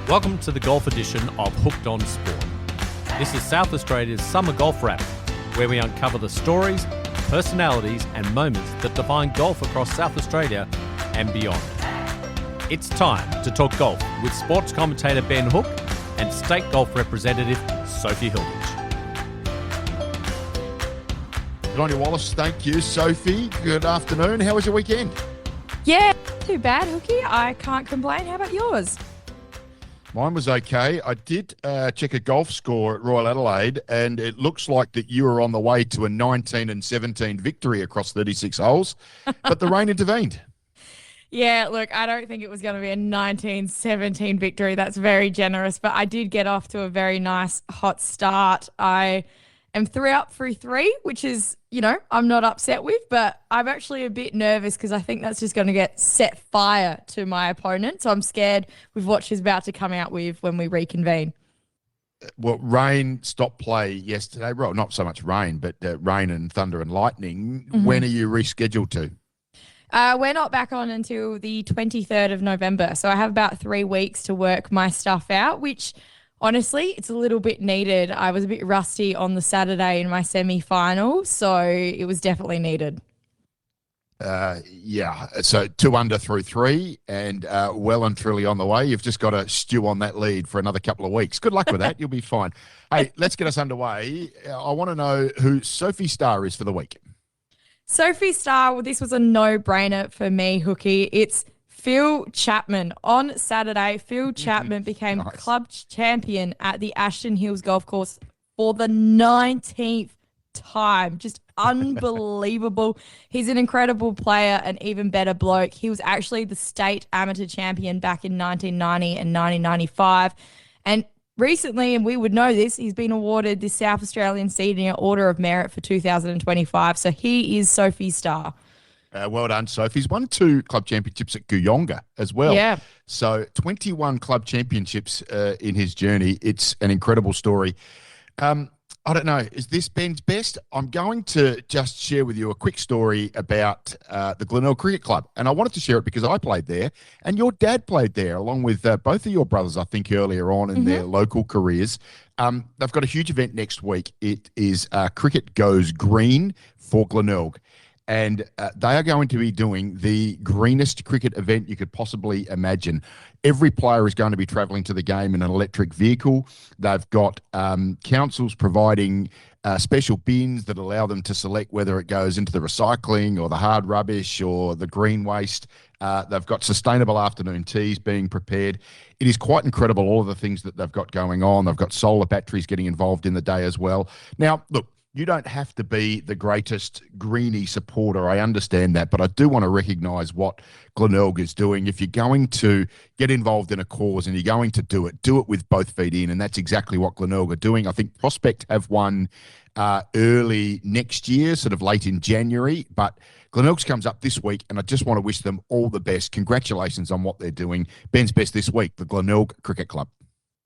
Welcome to the golf edition of Hooked on Sport. This is South Australia's summer golf wrap, where we uncover the stories, personalities and moments that define golf across South Australia and beyond. It's time to talk golf with sports commentator Ben Hook and state golf representative Sophie Hilditch. Good on you, Wallace. Thank you, Sophie. Good afternoon. How was your weekend? Yeah, not too bad, Hookie. I can't complain. How about yours? Mine was okay. I did check a golf score at Royal Adelaide, and it looks like that you were on the way to a 19 and 17 victory across 36 holes, but the rain intervened. Yeah, look, I don't think it was going to be a 19-17 victory. That's very generous, but I did get off to a very nice hot start. I am 3 up through 3, which is, I'm not upset with, but I'm actually a bit nervous because I think that's just going to get set fire to my opponent. So I'm scared with what she's about to come out with when we reconvene. Well, rain stopped play yesterday. Well, not so much rain, but rain and thunder and lightning. Mm-hmm. When are you rescheduled to? We're not back on until the 23rd of November. So I have about 3 weeks to work my stuff out, which honestly, it's a little bit needed. I was a bit rusty on the Saturday in my semi-final, so it was definitely needed. Yeah, so 2 under through 3 and well and truly on the way. You've just got to stew on that lead for another couple of weeks. Good luck with that. You'll be fine. Hey, let's get us underway. I want to know who Sophie Star is for the week. Sophie Star, well, this was a no-brainer for me, Hookie. It's Phil Chapman. On Saturday, Phil Chapman became club champion at the Ashton Hills Golf Course for the 19th time. Just unbelievable. He's an incredible player, an even better bloke. He was actually the state amateur champion back in 1990 and 1995. And recently, and we would know this, he's been awarded the South Australian Senior Order of Merit for 2025. So he is Sophie Star. Well done, Sophie. He's won 2 club championships at Guyonga as well. Yeah. So 21 club championships in his journey. It's an incredible story. I don't know. Is this Ben's best? I'm going to just share with you a quick story about the Glenelg Cricket Club. And I wanted to share it because I played there and your dad played there along with both of your brothers, I think, earlier on in their local careers. They've got a huge event next week. It is Cricket Goes Green for Glenelg. And they are going to be doing the greenest cricket event you could possibly imagine. Every player is going to be travelling to the game in an electric vehicle. They've got councils providing special bins that allow them to select whether it goes into the recycling or the hard rubbish or the green waste. They've got sustainable afternoon teas being prepared. It is quite incredible, all of the things that they've got going on. They've got solar batteries getting involved in the day as well. Now, look, you don't have to be the greatest greenie supporter. I understand that, but I do want to recognise what Glenelg is doing. If you're going to get involved in a cause and you're going to do it with both feet in, and that's exactly what Glenelg are doing. I think Prospect have one early next year, sort of late in January, but Glenelg's comes up this week, and I just want to wish them all the best. Congratulations on what they're doing. Ben's best this week, the Glenelg Cricket Club.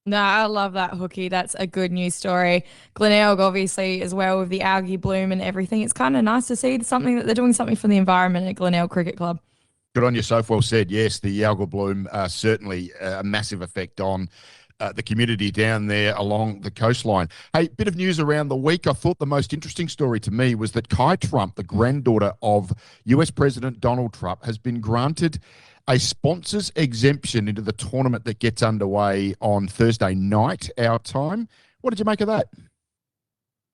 No, I love that, Hookie. That's a good news story. Glenelg, obviously, as well, with the algae bloom and everything. It's kind of nice to see something that they're doing something for the environment at Glenelg Cricket Club. Good on you, Soph. Well said. Yes, the algal bloom certainly a massive effect on the community down there along the coastline. Hey, bit of news around the week. I thought the most interesting story to me was that Kai Trump, the granddaughter of US President Donald Trump, has been granted a sponsor's exemption into the tournament that gets underway on Thursday night, our time. What did you make of that?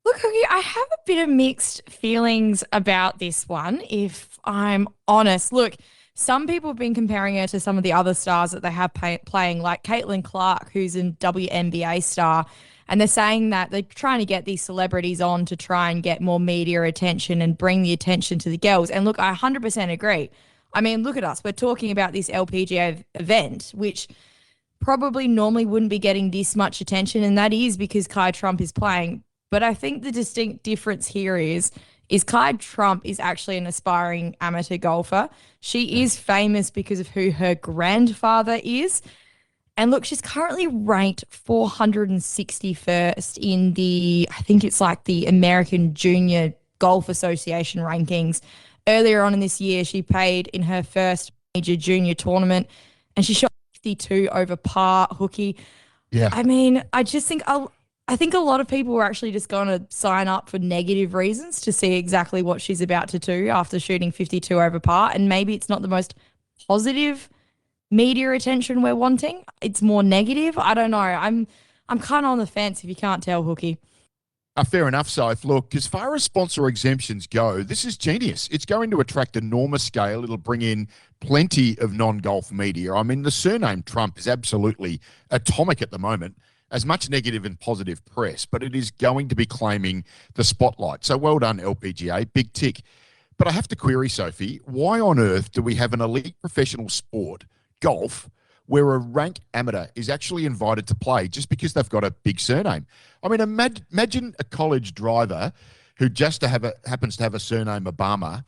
Look, Hookie, I have a bit of mixed feelings about this one, if I'm honest. Look, some people have been comparing her to some of the other stars that they have playing, like Caitlin Clark, who's a WNBA star, and they're saying that they're trying to get these celebrities on to try and get more media attention and bring the attention to the girls. And look, I 100% agree. I mean, look at us. We're talking about this LPGA event, which probably normally wouldn't be getting this much attention, and that is because Kai Trump is playing. But I think the distinct difference here is Kai Trump is actually an aspiring amateur golfer. She is famous because of who her grandfather is. And look, she's currently ranked 461st in I think it's like the American Junior Golf Association rankings. Earlier on in this year, she played in her first major junior tournament and she shot 52 over par, Hookie. Yeah. I mean, I think a lot of people were actually just going to sign up for negative reasons to see exactly what she's about to do after shooting 52 over par. And maybe it's not the most positive media attention we're wanting. It's more negative. I don't know. I'm kind of on the fence if you can't tell, Hookie. Fair enough, Soph. Look, as far as sponsor exemptions go, this is genius. It's going to attract enormous scale. It'll bring in plenty of non-golf media. I mean, the surname Trump is absolutely atomic at the moment. As much negative and positive press, but it is going to be claiming the spotlight. So well done, LPGA. Big tick. But I have to query, Sophie, why on earth do we have an elite professional sport, golf, where a rank amateur is actually invited to play just because they've got a big surname? I mean, imagine a college driver who just happens to have a surname Obama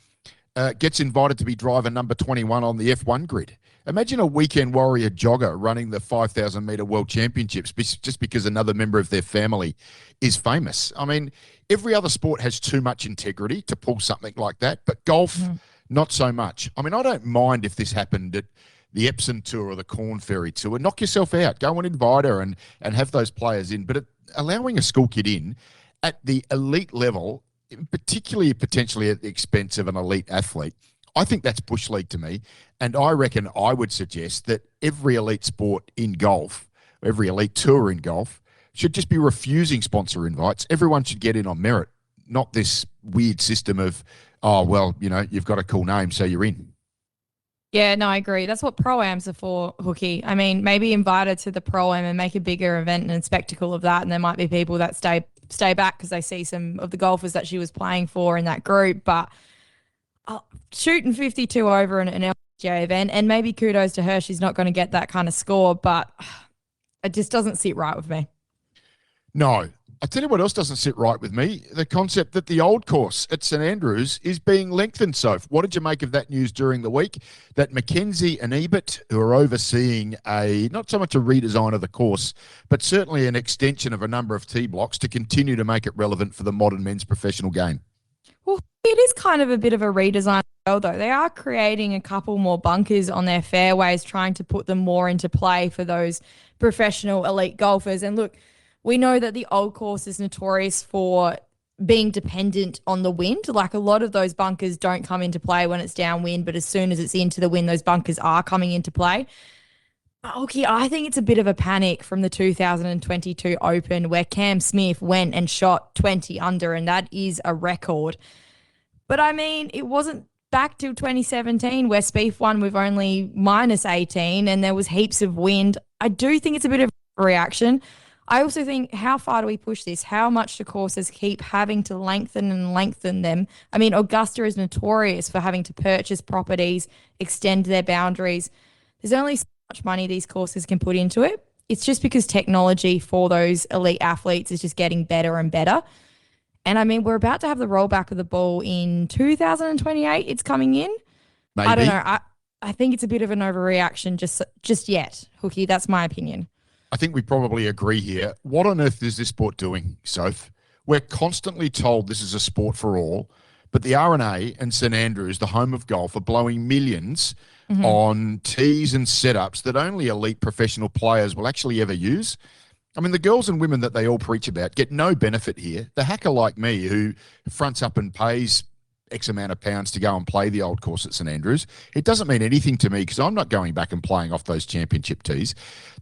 gets invited to be driver number 21 on the F1 grid. Imagine a weekend warrior jogger running the 5,000 metre world championships just because another member of their family is famous. I mean, every other sport has too much integrity to pull something like that, but golf, not so much. I mean, I don't mind if this happened at the Epsom Tour or the Corn Ferry Tour. Knock yourself out. Go and invite her and have those players in. But allowing a school kid in at the elite level, particularly potentially at the expense of an elite athlete, I think that's bush league to me. And I reckon I would suggest that every elite sport in golf, every elite tour in golf, should just be refusing sponsor invites. Everyone should get in on merit, not this weird system of, oh, well, you've got a cool name, so you're in. Yeah, no, I agree. That's what pro-ams are for, Hookie. I mean, maybe invite her to the pro-am and make a bigger event and a spectacle of that. And there might be people that stay back because they see some of the golfers that she was playing for in that group. But shooting 52 over an LPGA event, and maybe kudos to her, she's not going to get that kind of score, but it just doesn't sit right with me. No. I tell you what else doesn't sit right with me, the concept that the old course at St Andrews is being lengthened, Soph. What did you make of that news during the week? That Mackenzie and Ebert, who are overseeing not so much a redesign of the course, but certainly an extension of a number of tee blocks to continue to make it relevant for the modern men's professional game. Well, it is kind of a bit of a redesign, though. They are creating a couple more bunkers on their fairways, trying to put them more into play for those professional elite golfers. And look, we know that the old course is notorious for being dependent on the wind. Like, a lot of those bunkers don't come into play when it's downwind, but as soon as it's into the wind, those bunkers are coming into play. Okay, I think it's a bit of a panic from the 2022 Open where Cam Smith went and shot 20 under, and that is a record. But I mean, it wasn't back till 2017 where Spieth won with only minus 18 and there was heaps of wind. I do think it's a bit of a reaction. I also think, how far do we push this? How much do courses keep having to lengthen and lengthen them? I mean, Augusta is notorious for having to purchase properties, extend their boundaries. There's only so much money these courses can put into it. It's just because technology for those elite athletes is just getting better and better. And I mean, we're about to have the rollback of the ball in 2028. It's coming in. Maybe. I don't know. I think it's a bit of an overreaction just yet, Hookie. That's my opinion. I think we probably agree here. What on earth is this sport doing, Soph? We're constantly told this is a sport for all, but the R&A and St Andrews, the home of golf, are blowing millions on tees and setups that only elite professional players will actually ever use. I mean, the girls and women that they all preach about get no benefit here. The hacker like me who fronts up and pays X amount of pounds to go and play the old course at St Andrews, it doesn't mean anything to me because I'm not going back and playing off those championship tees.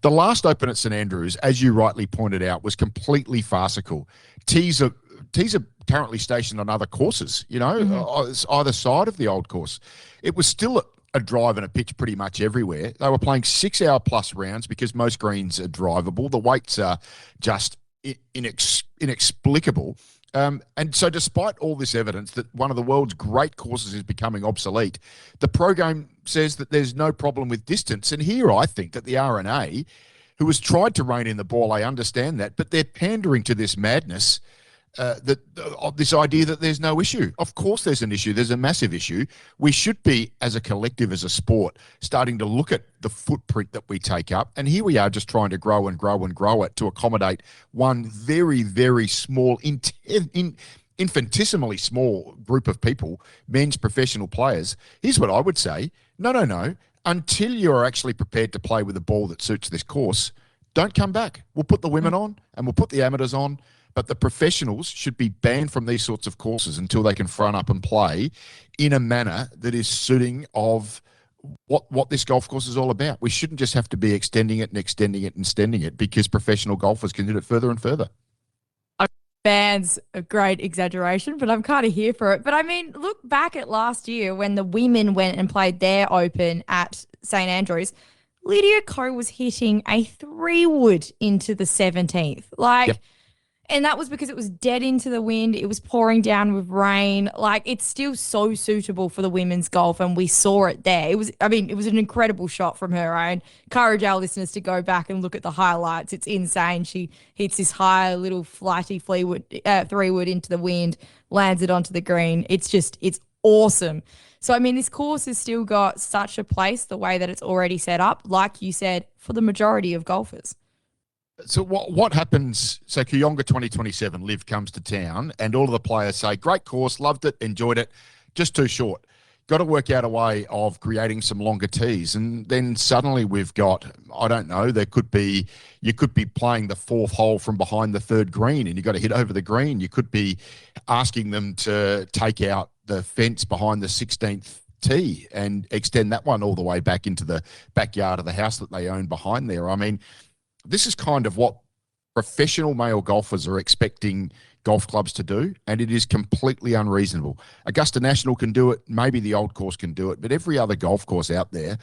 The last Open at St Andrews, as you rightly pointed out, was completely farcical. Tees are currently stationed on other courses, either side of the old course. It was still a drive and a pitch pretty much everywhere. They were playing 6-hour plus rounds because most greens are drivable. The weights are just inexplicable. And so despite all this evidence that one of the world's great courses is becoming obsolete, the program says that there's no problem with distance. And here I think that the R&A, who has tried to rein in the ball, I understand that, but they're pandering to this madness, this idea that there's no issue. Of course there's an issue. There's a massive issue. We should be, as a collective, as a sport, starting to look at the footprint that we take up. And here we are just trying to grow and grow and grow it to accommodate one very, very small, infinitesimally small group of people, men's professional players. Here's what I would say. No. until you're actually prepared to play with a ball that suits this course, don't come back. We'll put the women on and we'll put the amateurs on, but the professionals should be banned from these sorts of courses until they can front up and play in a manner that is suiting of what this golf course is all about. We shouldn't just have to be extending it and extending it and extending it because professional golfers can do it further and further. Bands a great exaggeration, but I'm kind of here for it. But I mean, look back at last year when the women went and played their Open at St Andrews. Lydia Ko was hitting a 3-wood into the 17th. Like, and that was because it was dead into the wind. It was pouring down with rain. Like, it's still so suitable for the women's golf, and we saw it there. It was an incredible shot from her. I encourage our listeners to go back and look at the highlights. It's insane. She hits this high little flighty 3-wood into the wind, lands it onto the green. It's awesome. So, I mean, this course has still got such a place the way that it's already set up, like you said, for the majority of golfers. So what happens, so Kooyonga 2027 Live comes to town and all of the players say, great course, loved it, enjoyed it, just too short. Got to work out a way of creating some longer tees. And then suddenly we've got, I don't know, you could be playing the 4th hole from behind the 3rd green and you've got to hit over the green. You could be asking them to take out the fence behind the 16th tee and extend that one all the way back into the backyard of the house that they own behind there. I mean, this is kind of what professional male golfers are expecting golf clubs to do, and it is completely unreasonable. Augusta National can do it, maybe the Old Course can do it, but every other golf course out there,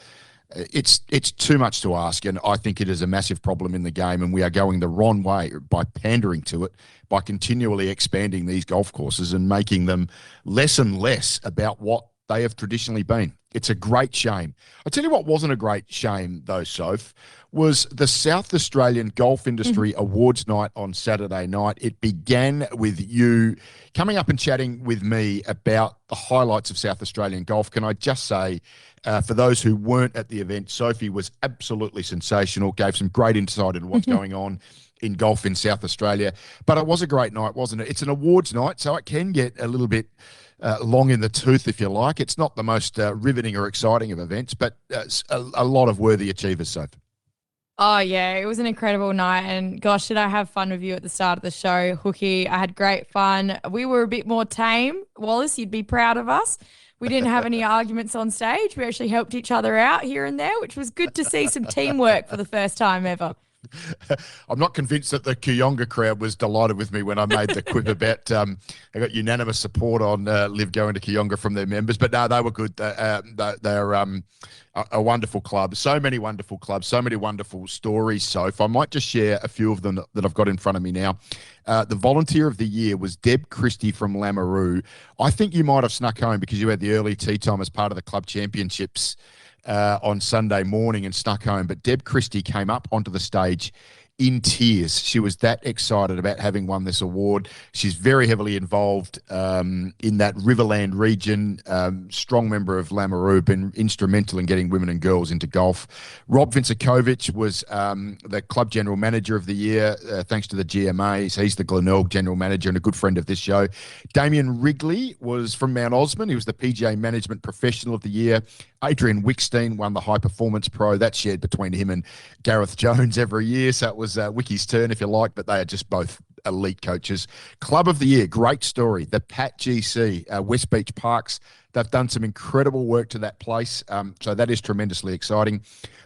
it's too much to ask, and I think it is a massive problem in the game, and we are going the wrong way by pandering to it, by continually expanding these golf courses and making them less and less about what they have traditionally been. It's a great shame. I'll tell you what wasn't a great shame, though, Soph, was the South Australian Golf Industry Awards night on Saturday night. It began with you coming up and chatting with me about the highlights of South Australian golf. Can I just say, for those who weren't at the event, Sophie was absolutely sensational, gave some great insight into what's going on in golf in South Australia. But it was a great night, wasn't it? It's an awards night, so it can get a little bit long in the tooth, if you like. It's not the most riveting or exciting of events, but a lot of worthy achievers, Sophie. Oh, yeah, it was an incredible night. And gosh, did I have fun with you at the start of the show, Hookie. I had great fun. We were a bit more tame. Wallace, you'd be proud of us. We didn't have any arguments on stage. We actually helped each other out here and there, which was good to see some teamwork for the first time ever. I'm not convinced that the Kooyonga crowd was delighted with me when I made the quip about I got unanimous support on Live going to Kooyonga from their members, but no, they were good. They're a wonderful club. So many wonderful clubs, so many wonderful stories. So if I might just share a few of them that I've got in front of me now. The volunteer of the year was Deb Christie from Lamoureux. I think you might have snuck home because you had the early tea time as part of the club championships on Sunday morning and snuck home. But Deb Christie came up onto the stage in tears. She was that excited about having won this award. She's very heavily involved in that Riverland region, strong member of Lamoureux, been instrumental in getting women and girls into golf. Rob Vincekovic was the club general manager of the year, thanks to the GMAs. He's the Glenelg general manager and a good friend of this show. Damien Wrigley was from Mount Osmond. He was the PGA management professional of the year. Adrian Wickstein won the High Performance Pro. That's shared between him and Gareth Jones every year. So it was Wicky's turn, if you like, but they are just both elite coaches. Club of the Year, great story. The Pat GC, West Beach Parks. They've done some incredible work to that place. So that is tremendously exciting.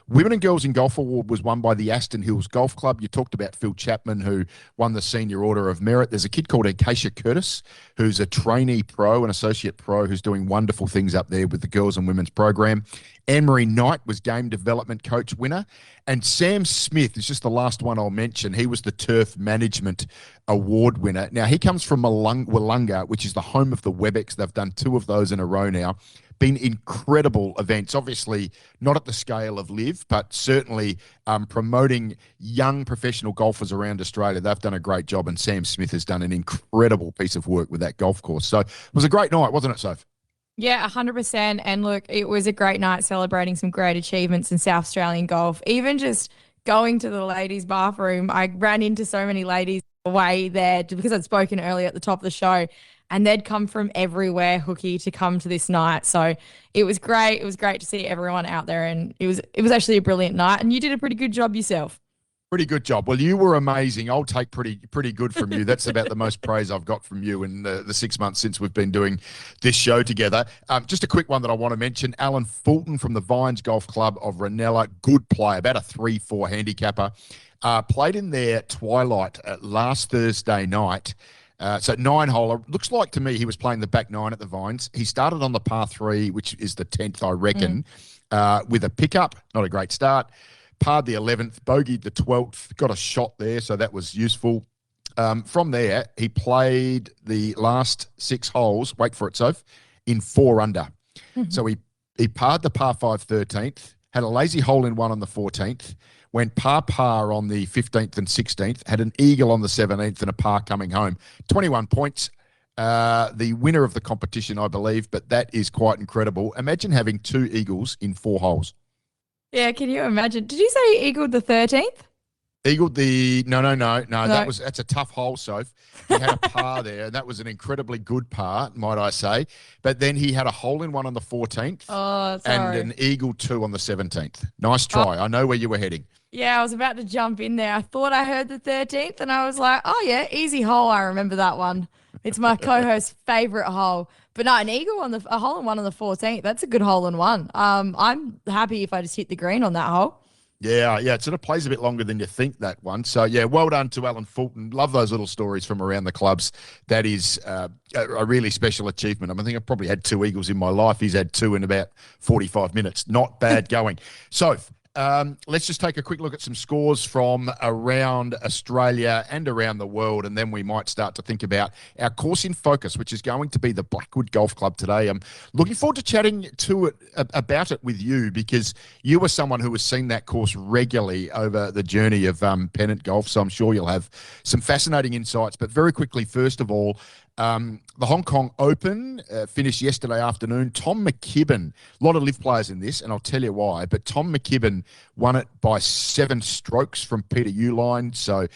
Women and Girls in Golf Award was won by the Aston Hills Golf Club. You talked about Phil Chapman, who won the Senior Order of Merit. There's a kid called Acacia Curtis, who's a trainee pro, an associate pro, who's doing wonderful things up there with the girls and women's program. Anne-Marie Knight was Game Development Coach winner. And Sam Smith is just the last one I'll mention. He was the Turf Management Award winner. Now, he comes from Wollonga, which is the home of the WebEx. They've done 2 of those in a row now. Been incredible events, obviously not at the scale of Live, but certainly promoting young professional golfers around Australia. They've done a great job, and Sam Smith has done an incredible piece of work with that golf course. So it was a great night, wasn't it, Soph? Yeah, 100%. And look, it was a great night celebrating some great achievements in South Australian golf. Even just going to the ladies' bathroom, I ran into so many ladies away there because I'd spoken earlier at the top of the show. and they'd come from everywhere, Hooky, to come to this night. So it was great. It was great to see everyone out there, and it was actually a brilliant night, and you did a pretty good job yourself. Pretty good job. Well, you were amazing. I'll take pretty good from you. That's about the most praise I've got from you in the 6 months since we've been doing this show together. Just a quick one that I want to mention. Alan Fulton from the Vines Golf Club of Ranella, good player, about a 3-4 handicapper. Played in their twilight last Thursday night. So 9-holer. Looks like to me he was playing the back 9 at the Vines. He started on the par 3, which is the 10th, I reckon, with a pickup. Not a great start. Parred the 11th, bogeyed the 12th, got a shot there, so that was useful. From there, he played the last 6 holes, wait for it, Soph, in 4 under. So he parred the par 5 13th, had a lazy hole-in-one on the 14th, went par on the 15th and 16th, had an eagle on the 17th and a par coming home. 21 points. The winner of the competition, I believe, but that is quite incredible. Imagine having 2 eagles in 4 holes. Yeah, can you imagine? Did you say he eagled the 13th? Eagled the no. That's a tough hole, Soph. He had a par there, and that was an incredibly good par, might I say. But then he had a hole-in-one on the 14th, and an eagle 2 on the 17th. Nice try. I know where you were heading. Yeah, I was about to jump in there. I thought I heard the 13th, and I was like, oh yeah, easy hole. I remember that one. It's my co-host's favorite hole. But no, an eagle on a hole-in-one on the 14th. That's a good hole-in-one. I'm happy if I just hit the green on that hole. Yeah, it sort of plays a bit longer than you think, that one. So, yeah, well done to Alan Fulton. Love those little stories from around the clubs. That is a really special achievement. I think I've probably had 2 eagles in my life. He's had 2 in about 45 minutes. Not bad going. So, let's just take a quick look at some scores from around Australia and around the world, and then we might start to think about our course in focus, which is going to be the Blackwood Golf Club today. I'm looking forward to chatting about it with you, because you are someone who has seen that course regularly over the journey of Pennant Golf, so I'm sure you'll have some fascinating insights. But very quickly, first of all, the Hong Kong Open finished yesterday afternoon. Tom McKibben, a lot of live players in this, and I'll tell you why, but Tom McKibben won it by 7 strokes from Peter Uline, so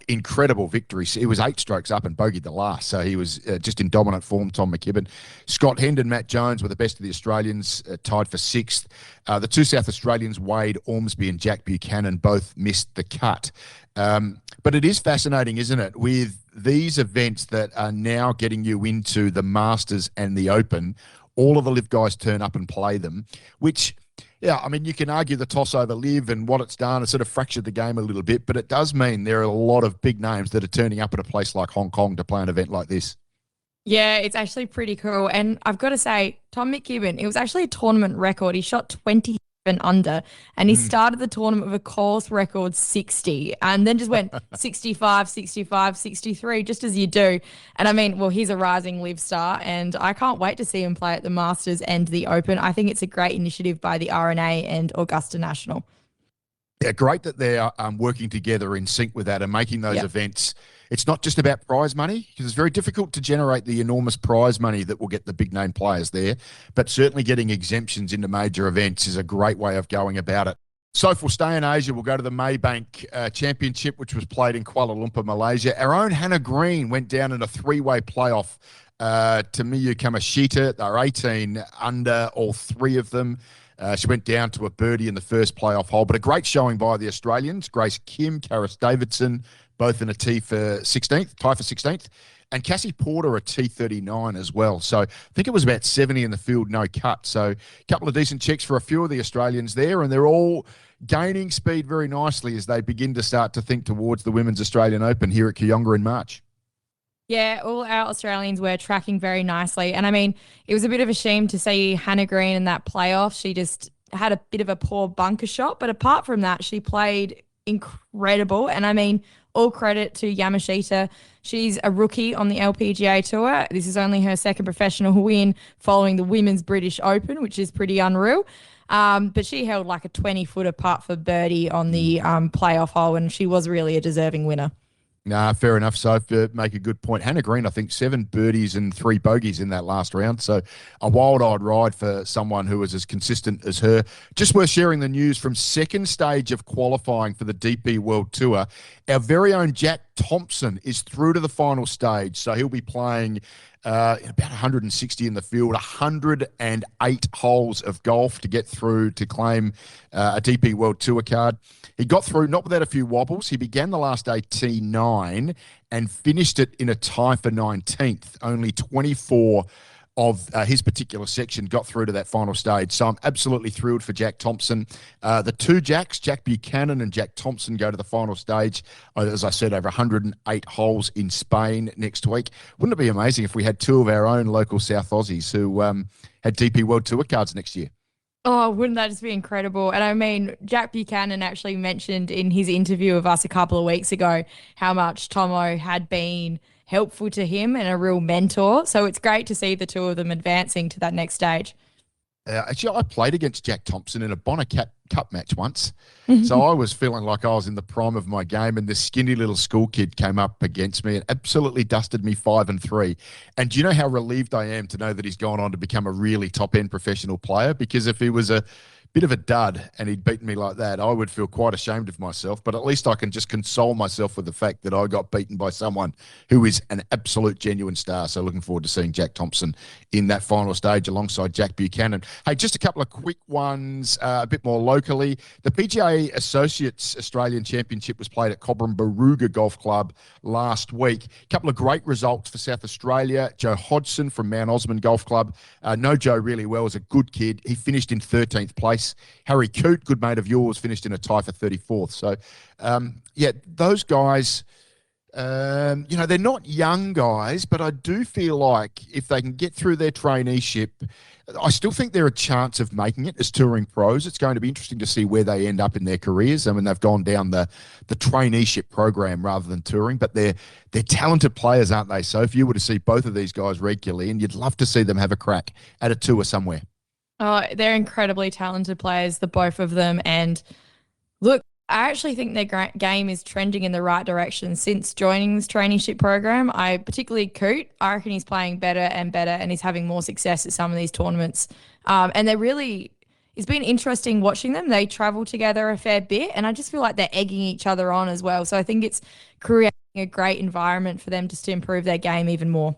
incredible victory. It was 8 strokes up and bogeyed the last, so he was just in dominant form, Tom McKibben. Scott Hendon, Matt Jones were the best of the Australians, tied for 6th. The 2 South Australians, Wade Ormsby and Jack Buchanan, both missed the cut. But it is fascinating, isn't it, with these events that are now getting you into the Masters and the Open. All of the live guys turn up and play them, which, yeah, I mean, you can argue the toss over live and what it's done. It sort of fractured the game a little bit, but it does mean there are a lot of big names that are turning up at a place like Hong Kong to play an event like this. Yeah, it's actually pretty cool. And I've got to say, Tom McKibben, it was actually a tournament record. He shot 27 under, and he started the tournament with a course record 60, and then just went 65, 65, 63, just as you do. And I mean, well, he's a rising live star, and I can't wait to see him play at the Masters and the Open. I think it's a great initiative by the RNA and Augusta National. Yeah, great that they're working together in sync with that and making those events. It's not just about prize money, because it's very difficult to generate the enormous prize money that will get the big name players there. But certainly getting exemptions into major events is a great way of going about it. So if we'll stay in Asia, we'll go to the Maybank Championship, which was played in Kuala Lumpur, Malaysia. Our own Hannah Green went down in a 3-way playoff to Miyu Kamashita. They were 18 under, all 3 of them. She went down to a birdie in the first playoff hole, but a great showing by the Australians. Grace Kim, Karis Davidson, both in a tie for 16th, and Cassie Porter a T39 as well. So I think it was about 70 in the field, no cut. So a couple of decent checks for a few of the Australians there, and they're all gaining speed very nicely as they begin to start to think towards the Women's Australian Open here at Kooyonga in March. Yeah, all our Australians were tracking very nicely. And I mean, it was a bit of a shame to see Hannah Green in that playoff. She just had a bit of a poor bunker shot. But apart from that, she played incredible. And I mean, all credit to Yamashita. She's a rookie on the LPGA Tour. This is only her 2nd professional win following the Women's British Open, which is pretty unreal. But she held like a 20-footer putt for birdie on the playoff hole, and she was really a deserving winner. Nah, fair enough. So make a good point. Hannah Green, I think 7 birdies and 3 bogeys in that last round. So a wild-eyed ride for someone who is as consistent as her. Just worth sharing the news from second stage of qualifying for the DP World Tour. Our very own Jack Thompson is through to the final stage. So he'll be playing about 160 in the field, 108 holes of golf to get through to claim a DP World Tour card. He got through, not without a few wobbles. He began the last day T9 and finished it in a tie for 19th. Only 24 of his particular section got through to that final stage. So I'm absolutely thrilled for Jack Thompson. The two Jacks, Jack Buchanan and Jack Thompson, go to the final stage. As I said, over 108 holes in Spain next week. Wouldn't it be amazing if we had two of our own local South Aussies who had DP World Tour cards next year? Oh, wouldn't that just be incredible? And I mean, Jack Buchanan actually mentioned in his interview of us a couple of weeks ago how much Tomo had been helpful to him and a real mentor. So it's great to see the two of them advancing to that next stage. Actually, I played against Jack Thompson in a Bonner Cup match once. So I was feeling like I was in the prime of my game, and this skinny little school kid came up against me and absolutely dusted me 5-3. And do you know how relieved I am to know that he's gone on to become a really top-end professional player? Because if he was a bit of a dud and he'd beaten me like that, I would feel quite ashamed of myself. But at least I can just console myself with the fact that I got beaten by someone who is an absolute genuine star. So looking forward to seeing Jack Thompson in that final stage alongside Jack Buchanan. Hey, just a couple of quick ones, a bit more locally. The PGA Associates Australian Championship was played at Cobram Barooga Golf Club last week. A couple of great results for South Australia. Joe Hodgson from Mount Osmond Golf Club. Know Joe really well, is a good kid. He finished in 13th place. Harry Coote, good mate of yours, finished in a tie for 34th. So, those guys, they're not young guys, but I do feel like if they can get through their traineeship, I still think they're a chance of making it as touring pros. It's going to be interesting to see where they end up in their careers. I mean, they've gone down the traineeship program rather than touring, but they're talented players, aren't they? So if you were to see both of these guys regularly, and you'd love to see them have a crack at a tour somewhere. Oh, they're incredibly talented players, the both of them. And look, I actually think their game is trending in the right direction since joining this traineeship program. Particularly Coote, I reckon he's playing better and better, and he's having more success at some of these tournaments. And it's been interesting watching them. They travel together a fair bit, and I just feel like they're egging each other on as well. So I think it's creating a great environment for them just to improve their game even more.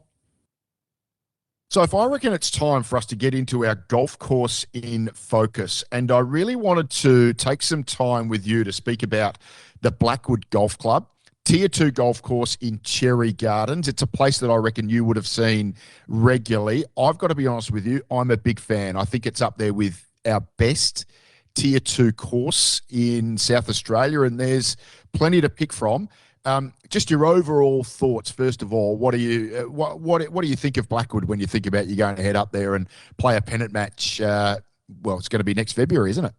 So if I reckon it's time for us to get into our golf course in focus, and I really wanted to take some time with you to speak about the Blackwood Golf Club, Tier 2 golf course in Cherry Gardens. It's a place that I reckon you would have seen regularly. I've got to be honest with you, I'm a big fan. I think it's up there with our best Tier 2 course in South Australia, and there's plenty to pick from. Just your overall thoughts, first of all. What do you think of Blackwood when you think about you going to head up there and play a pennant match? It's going to be next February, isn't it?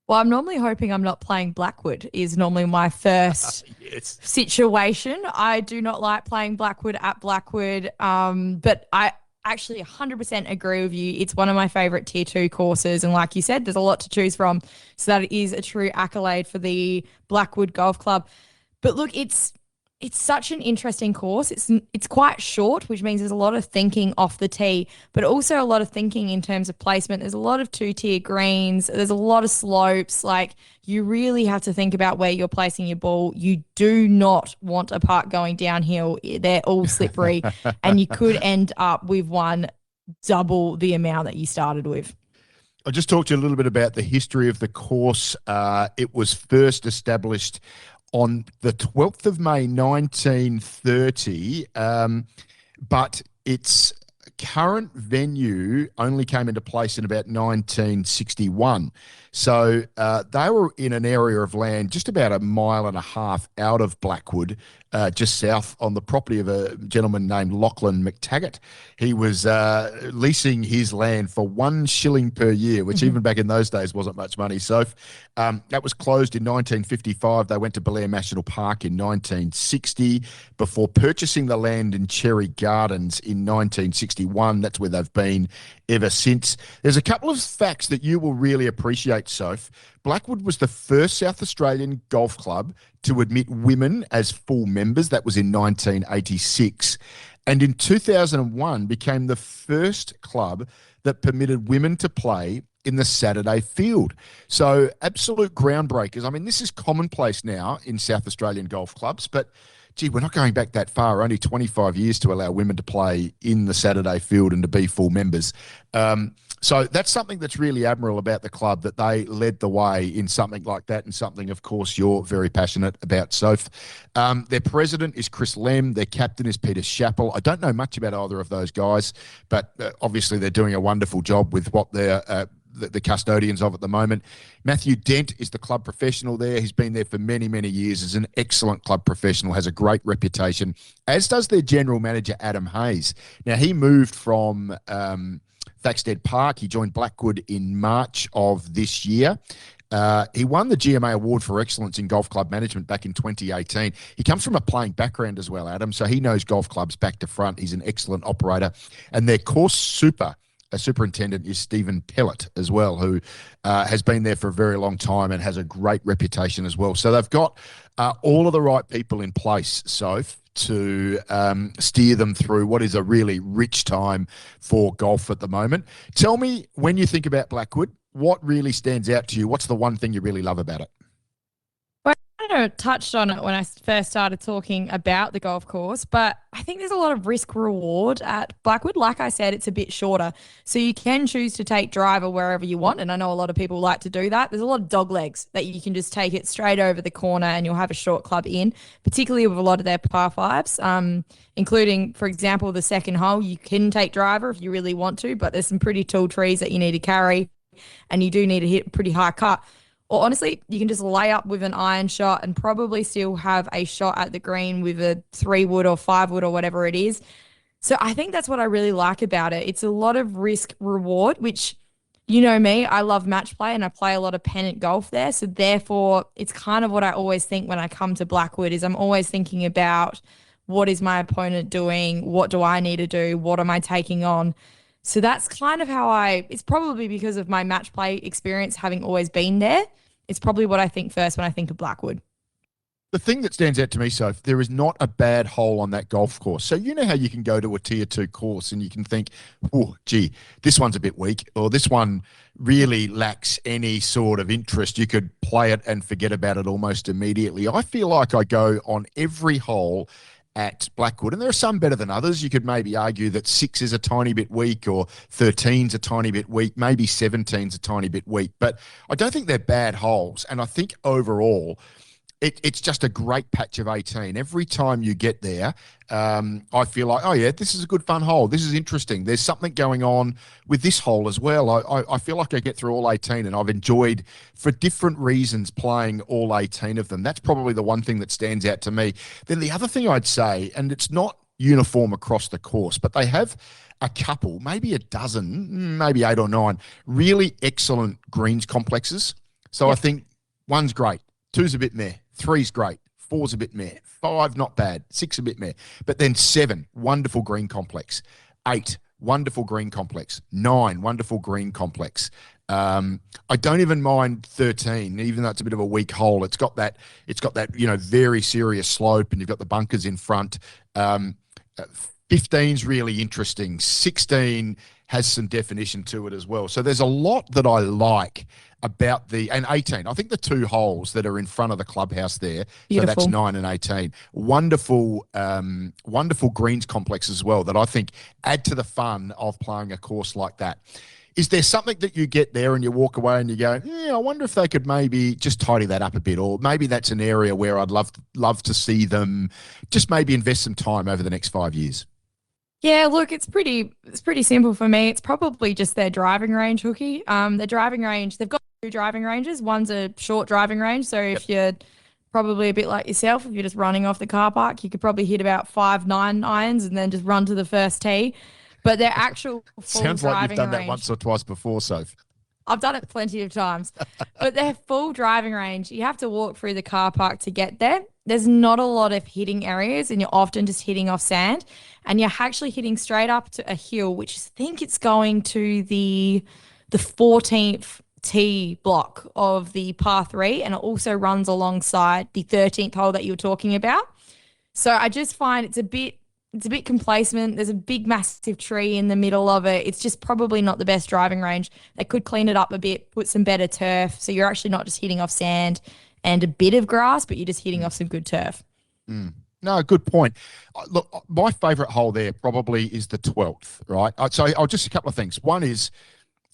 Well, I'm normally hoping I'm not playing Blackwood is normally my first situation. I do not like playing Blackwood at Blackwood, but I actually 100% agree with you. It's one of my favorite Tier 2 courses. And like you said, there's a lot to choose from. So that is a true accolade for the Blackwood Golf Club. But look, it's such an interesting course. It's quite short, which means there's a lot of thinking off the tee, but also a lot of thinking in terms of placement. There's a lot of two-tier greens. There's a lot of slopes. Like, you really have to think about where you're placing your ball. You do not want a putt going downhill. They're all slippery, and you could end up with one double the amount that you started with. I'll just talk to you a little bit about the history of the course. It was first established on the 12th of May, 1930, but its current venue only came into place in about 1961. So they were in an area of land just about a mile and a half out of Blackwood, just south on the property of a gentleman named Lachlan McTaggart. He was leasing his land for $1 per year, which even back in those days wasn't much money. So that was closed in 1955. They went to Belair National Park in 1960 before purchasing the land in Cherry Gardens in 1961. That's where they've been ever since. There's a couple of facts that you will really appreciate, Soph. Blackwood was the first South Australian golf club to admit women as full members. That was in 1986. And in 2001 became the first club that permitted women to play in the Saturday field. So absolute groundbreakers. I mean, this is commonplace now in South Australian golf clubs, but gee, we're not going back that far, only 25 years to allow women to play in the Saturday field and to be full members. So that's something that's really admirable about the club, that they led the way in something like that, and something, of course, you're very passionate about, Soph. Their president is Chris Lem. Their captain is Peter Chappell. I don't know much about either of those guys, but obviously they're doing a wonderful job with what they're the custodians of at the moment. Matthew Dent is the club professional there. He's been there for many, many years, is an excellent club professional, has a great reputation, as does their general manager, Adam Hayes. Now, he moved from Thaxted Park. He joined Blackwood in March of this year. He won the GMA Award for Excellence in Golf Club Management back in 2018. He comes from a playing background as well, Adam, so he knows golf clubs back to front. He's an excellent operator. And their course superintendent is Stephen Pellett as well, who has been there for a very long time and has a great reputation as well. So they've got all of the right people in place, Soph, to steer them through what is a really rich time for golf at the moment. Tell me, when you think about Blackwood, what really stands out to you? What's the one thing you really love about it? Well, I kind of touched on it when I first started talking about the golf course, but I think there's a lot of risk reward at Blackwood. Like I said, it's a bit shorter, so you can choose to take driver wherever you want, and I know a lot of people like to do that. There's a lot of dog legs that you can just take it straight over the corner and you'll have a short club in, particularly with a lot of their par fives, including, for example, the second hole. You can take driver if you really want to, but there's some pretty tall trees that you need to carry, and you do need to hit a pretty high cut. Or honestly, you can just lay up with an iron shot and probably still have a shot at the green with a 3-wood or 5-wood or whatever it is. So I think that's what I really like about it. It's a lot of risk reward, which, you know me, I love match play and I play a lot of pennant golf there. So therefore, it's kind of what I always think when I come to Blackwood, is I'm always thinking about, what is my opponent doing? What do I need to do? What am I taking on? So that's kind of how it's probably because of my match play experience, having always been there. It's probably what I think first when I think of Blackwood. The thing that stands out to me, Soph, there is not a bad hole on that golf course. So you know how you can go to a tier 2 course and you can think, oh, gee, this one's a bit weak, or this one really lacks any sort of interest. You could play it and forget about it almost immediately. I feel like I go on every hole at Blackwood, and there are some better than others. You could maybe argue that 6 is a tiny bit weak, or 13's a tiny bit weak, maybe 17's a tiny bit weak, but I don't think they're bad holes. And I think overall, it's just a great patch of 18. Every time you get there, I feel like, oh yeah, this is a good fun hole. This is interesting. There's something going on with this hole as well. I feel like I get through all 18 and I've enjoyed, for different reasons, playing all 18 of them. That's probably the one thing that stands out to me. Then the other thing I'd say, and it's not uniform across the course, but they have a couple, maybe a dozen, maybe 8 or 9, really excellent greens complexes. So yep. I think 1's great, 2's a bit meh, 3's great, 4's a bit meh, 5 not bad, 6 a bit meh, but then 7, wonderful green complex, 8, wonderful green complex, 9, wonderful green complex. I don't even mind 13, even though it's a bit of a weak hole. It's got that, very serious slope, and you've got the bunkers in front. 15's really interesting. 16 has some definition to it as well. So there's a lot that I like about and 18. I think the 2 holes that are in front of the clubhouse there, beautiful. So that's 9 and 18. Wonderful greens complex as well, that I think add to the fun of playing a course like that. Is there something that you get there and you walk away and you go, yeah, I wonder if they could maybe just tidy that up a bit, or maybe that's an area where I'd love to see them just maybe invest some time over the next 5 years? Yeah, look, it's pretty simple for me. It's probably just their driving range, Hookie. Their driving range, they've got 2 driving ranges. One's a short driving range, so if you're probably a bit like yourself, if you're just running off the car park, you could probably hit about 5-9 irons and then just run to the first tee. But their actual full sounds like driving you've done range, that once or twice before, Soph. I've done it plenty of times. But their full driving range, you have to walk through the car park to get there. There's not a lot of hitting areas, and you're often just hitting off sand, and you're actually hitting straight up to a hill, which I think it's going to the 14th tee block of the par 3, and it also runs alongside the 13th hole that you were talking about. So I just find it's a bit complacent. There's a big, massive tree in the middle of it. It's just probably not the best driving range. They could clean it up a bit, put some better turf, so you're actually not just hitting off sand and a bit of grass, but you're just hitting off some good turf. No, good point. Look, my favourite hole there probably is the 12th, right? So I'll just a couple of things. One is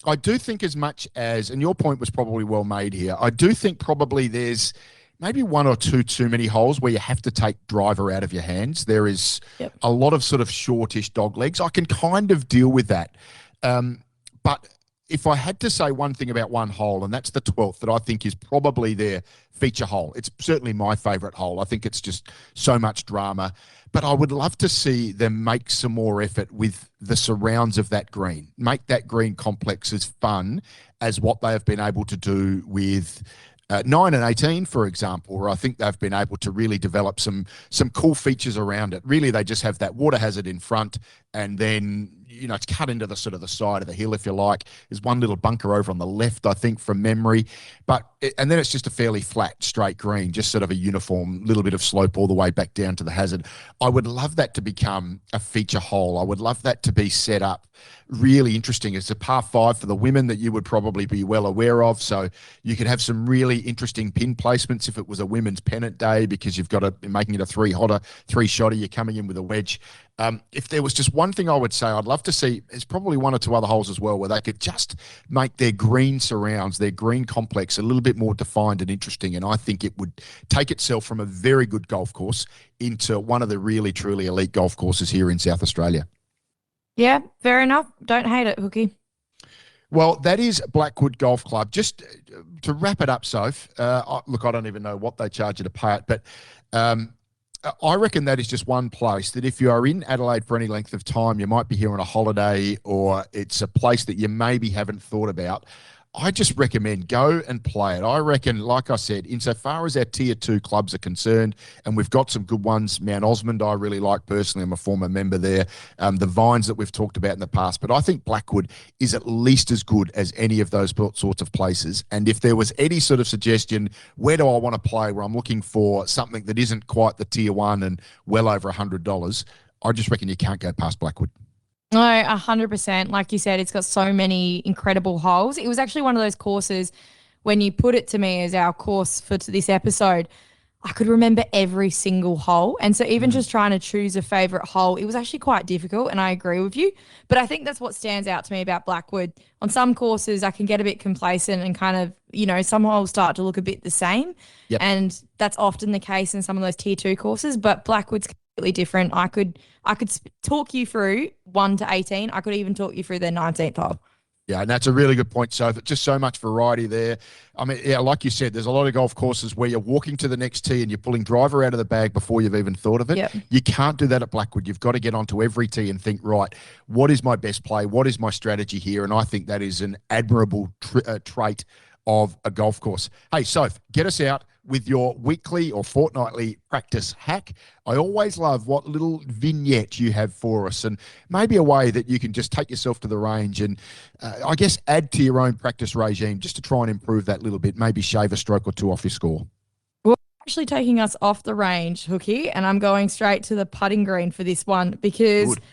I do think as much as, and your point was probably well made here, I do think probably there's maybe one or two too many holes where you have to take driver out of your hands. There is Yep. a lot of sort of shortish dog legs. I can kind of deal with that. But if I had to say one thing about one hole, and that's the 12th, that I think is probably their feature hole. It's certainly my favourite hole. I think it's just so much drama. But I would love to see them make some more effort with the surrounds of that green. Make that green complex as fun as what they have been able to do with 9 and 18, for example, where I think they've been able to really develop some cool features around it. Really, they just have that water hazard in front, and then it's cut into the sort of the side of the hill, if you like. There's one little bunker over on the left, I think, from memory, and then it's just a fairly flat, straight green, just sort of a uniform little bit of slope all the way back down to the hazard. I would love that to become a feature hole. I would love that to be set up really interesting. It's a par 5 for the women that you would probably be well aware of. So you could have some really interesting pin placements if it was a women's pennant day, because you've got making it a three-shotter, you're coming in with a wedge. If there was just one thing I would say, I'd love to see, there's probably one or two other holes as well where they could just make their green surrounds, their green complex a little bit more defined and interesting. And I think it would take itself from a very good golf course into one of the really, truly elite golf courses here in South Australia. Yeah, fair enough. Don't hate it, Hookie. Well, that is Blackwood Golf Club. Just to wrap it up, Soph, look, I don't even know what they charge you to pay it, but I reckon that is just one place that if you are in Adelaide for any length of time, you might be here on a holiday, or it's a place that you maybe haven't thought about. I just recommend go and play it. I reckon, like I said, insofar as our tier 2 clubs are concerned, and we've got some good ones. Mount Osmond I really like personally. I'm a former member there. The Vines that we've talked about in the past. But I think Blackwood is at least as good as any of those sorts of places. And if there was any sort of suggestion, where do I want to play, where I'm looking for something that isn't quite the tier 1 and well over $100, I just reckon you can't go past Blackwood. No, 100%. Like you said, it's got so many incredible holes. It was actually one of those courses when you put it to me as our course for this episode, I could remember every single hole. And so even just trying to choose a favorite hole, it was actually quite difficult. And I agree with you. But I think that's what stands out to me about Blackwood. On some courses, I can get a bit complacent and kind of, some holes start to look a bit the same. Yep. And that's often the case in some of those tier 2 courses. But Blackwood's completely different. I could talk you through 1 to 18. I could even talk you through their 19th hole. Yeah, and that's a really good point. So just so much variety there. I mean, yeah, like you said, there's a lot of golf courses where you're walking to the next tee and you're pulling driver out of the bag before you've even thought of it. Yep. You can't do that at Blackwood. You've got to get onto every tee and think, right, what is my best play? What is my strategy here? And I think that is an admirable trait of a golf course. Hey, Soph, get us out with your weekly or fortnightly practice hack. I always love what little vignette you have for us, and maybe a way that you can just take yourself to the range and I guess add to your own practice regime just to try and improve that little bit, maybe shave a stroke or two off your score. Well, actually taking us off the range, Hookie, and I'm going straight to the putting green for this one because Good.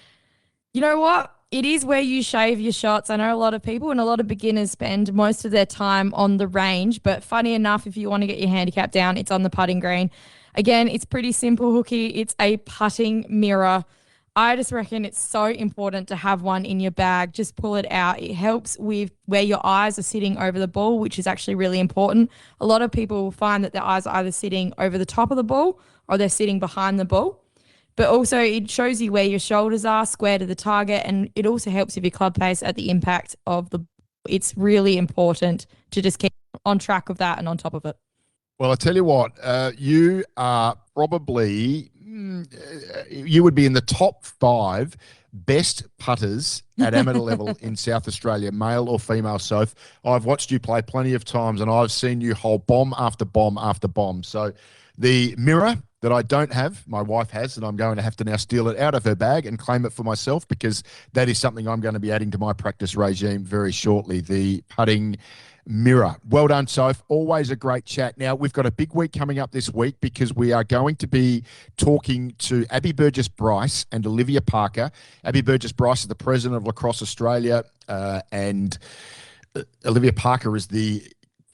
You know what? It is where you shave your shots. I know a lot of people and a lot of beginners spend most of their time on the range, but funny enough, if you want to get your handicap down, it's on the putting green. Again, it's pretty simple, Hookie. It's a putting mirror. I just reckon it's so important to have one in your bag. Just pull it out. It helps with where your eyes are sitting over the ball, which is actually really important. A lot of people find that their eyes are either sitting over the top of the ball or they're sitting behind the ball. But also it shows you where your shoulders are, square to the target, and it also helps with your club face at the impact of the. It's really important to just keep on track of that and on top of it. Well, I tell you what, you are probably, you would be in the top 5 best putters at amateur level in South Australia, male or female, Soph. I've watched you play plenty of times and I've seen you hold bomb after bomb after bomb. So the mirror that I don't have, my wife has, and I'm going to have to now steal it out of her bag and claim it for myself because that is something I'm going to be adding to my practice regime very shortly, the putting mirror. Well done, Soph. Always a great chat. Now, we've got a big week coming up this week because we are going to be talking to Abby Burgess-Bryce and Olivia Parker. Abby Burgess-Bryce is the president of Lacrosse Australia and Olivia Parker is the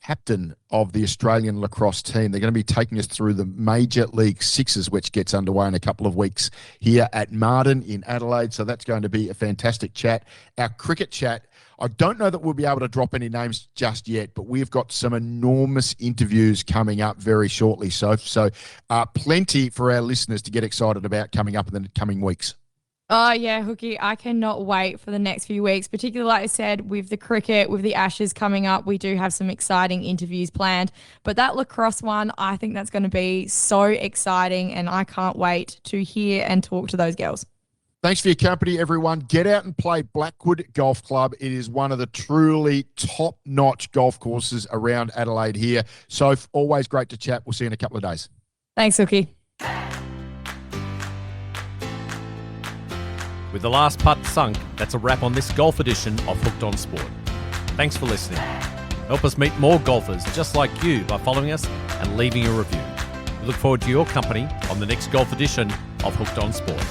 captain of the Australian lacrosse team. They're going to be taking us through the Major League Sixes, which gets underway in a couple of weeks here at Marden in Adelaide. So that's going to be a fantastic chat. Our cricket chat, I don't know that we'll be able to drop any names just yet, but we've got some enormous interviews coming up very shortly, Soph. So plenty for our listeners to get excited about coming up in the coming weeks. Oh, yeah, Hookie, I cannot wait for the next few weeks, particularly, like I said, with the cricket, with the Ashes coming up. We do have some exciting interviews planned. But that lacrosse one, I think that's going to be so exciting, and I can't wait to hear and talk to those girls. Thanks for your company, everyone. Get out and play Blackwood Golf Club. It is one of the truly top-notch golf courses around Adelaide here. Soph, always great to chat. We'll see you in a couple of days. Thanks, Hookie. With the last putt sunk, that's a wrap on this golf edition of Hooked on Sport. Thanks for listening. Help us meet more golfers just like you by following us and leaving a review. We look forward to your company on the next golf edition of Hooked on Sport.